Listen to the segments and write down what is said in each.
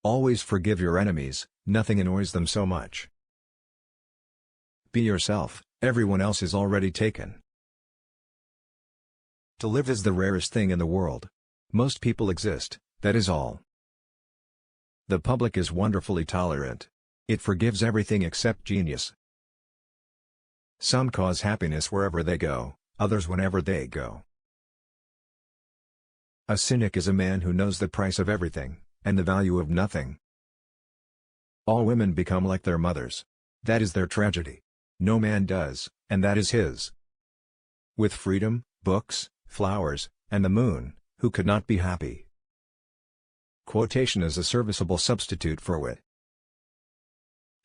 Always forgive your enemies, nothing annoys them so much. Be yourself, everyone else is already taken. To live is the rarest thing in the world. Most people exist, that is all. The public is wonderfully tolerant. It forgives everything except genius. Some cause happiness wherever they go, others whenever they go. A cynic is a man who knows the price of everything, and the value of nothing. All women become like their mothers. That is their tragedy. No man does, and that is his. With freedom, books, flowers, and the moon, who could not be happy? Quotation is a serviceable substitute for wit.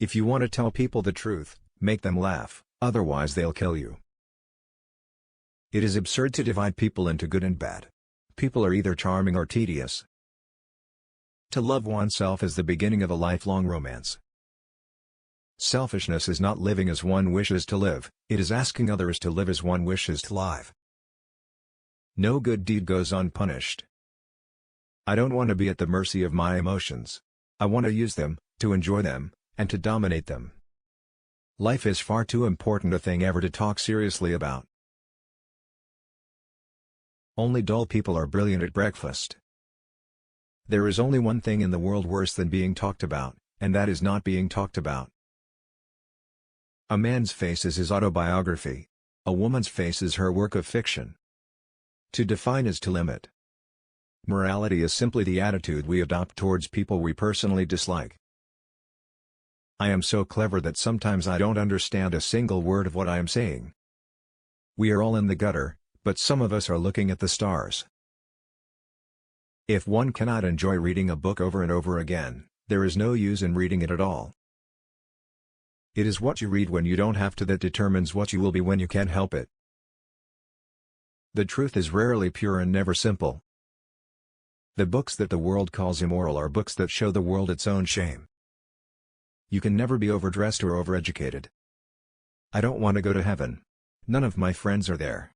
If you want to tell people the truth, make them laugh, otherwise they'll kill you. It is absurd to divide people into good and bad. People are either charming or tedious. To love oneself is the beginning of a lifelong romance. Selfishness is not living as one wishes to live, it is asking others to live as one wishes to live. No good deed goes unpunished. I don't want to be at the mercy of my emotions. I want to use them, to enjoy them, and to dominate them. Life is far too important a thing ever to talk seriously about. Only dull people are brilliant at breakfast. There is only one thing in the world worse than being talked about, and that is not being talked about. A man's face is his autobiography. A woman's face is her work of fiction. To define is to limit. Morality is simply the attitude we adopt towards people we personally dislike. I am so clever that sometimes I don't understand a single word of what I am saying. We are all in the gutter, but some of us are looking at the stars. If one cannot enjoy reading a book over and over again, there is no use in reading it at all. It is what you read when you don't have to that determines what you will be when you can't help it. The truth is rarely pure and never simple. The books that the world calls immoral are books that show the world its own shame. You can never be overdressed or overeducated. I don't want to go to heaven. None of my friends are there.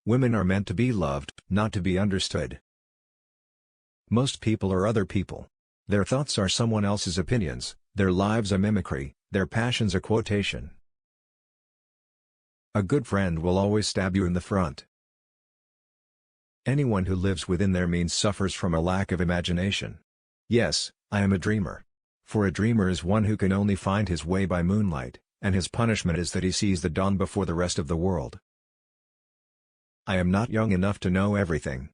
Women are meant to be loved, not to be understood. Most people are other people. Their thoughts are someone else's opinions, their lives a mimicry, their passions a quotation. A good friend will always stab you in the front. Anyone who lives within their means suffers from a lack of imagination. Yes, I am a dreamer. For a dreamer is one who can only find his way by moonlight, and his punishment is that he sees the dawn before the rest of the world. I am not young enough to know everything.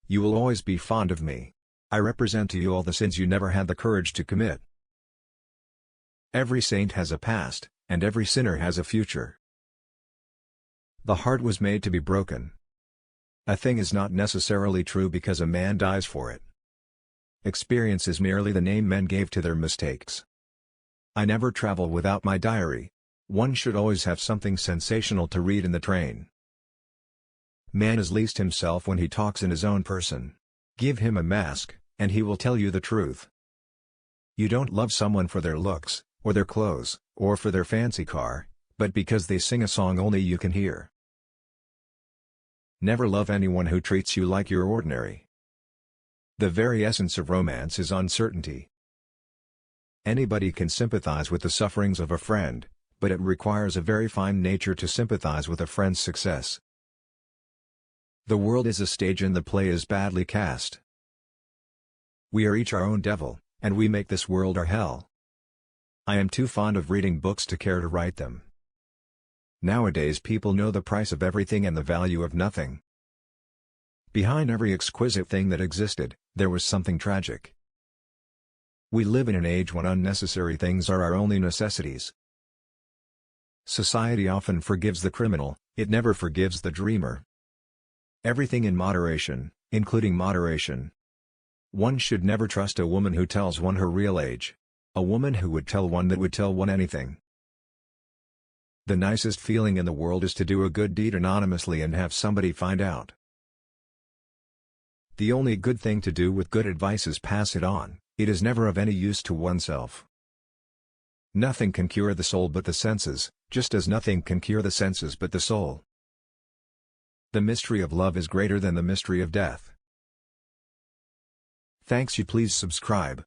You will always be fond of me. I represent to you all the sins you never had the courage to commit. Every saint has a past, and every sinner has a future. The heart was made to be broken. A thing is not necessarily true because a man dies for it. Experience is merely the name men gave to their mistakes. I never travel without my diary. One should always have something sensational to read in the train. Man is least himself when he talks in his own person. Give him a mask, and he will tell you the truth. You don't love someone for their looks, or their clothes, or for their fancy car, but because they sing a song only you can hear. Never love anyone who treats you like you're ordinary. The very essence of romance is uncertainty. Anybody can sympathize with the sufferings of a friend, but it requires a very fine nature to sympathize with a friend's success. The world is a stage and the play is badly cast. We are each our own devil, and we make this world our hell. I am too fond of reading books to care to write them. Nowadays people know the price of everything and the value of nothing. Behind every exquisite thing that existed, there was something tragic. We live in an age when unnecessary things are our only necessities. Society often forgives the criminal, it never forgives the dreamer. Everything in moderation, including moderation. One should never trust a woman who tells one her real age. A woman who would tell one that would tell one anything. The nicest feeling in the world is to do a good deed anonymously and have somebody find out. The only good thing to do with good advice is pass it on, it is never of any use to oneself. Nothing can cure the soul but the senses, just as nothing can cure the senses but the soul. The mystery of love is greater than the mystery of death. Thanks. You please subscribe.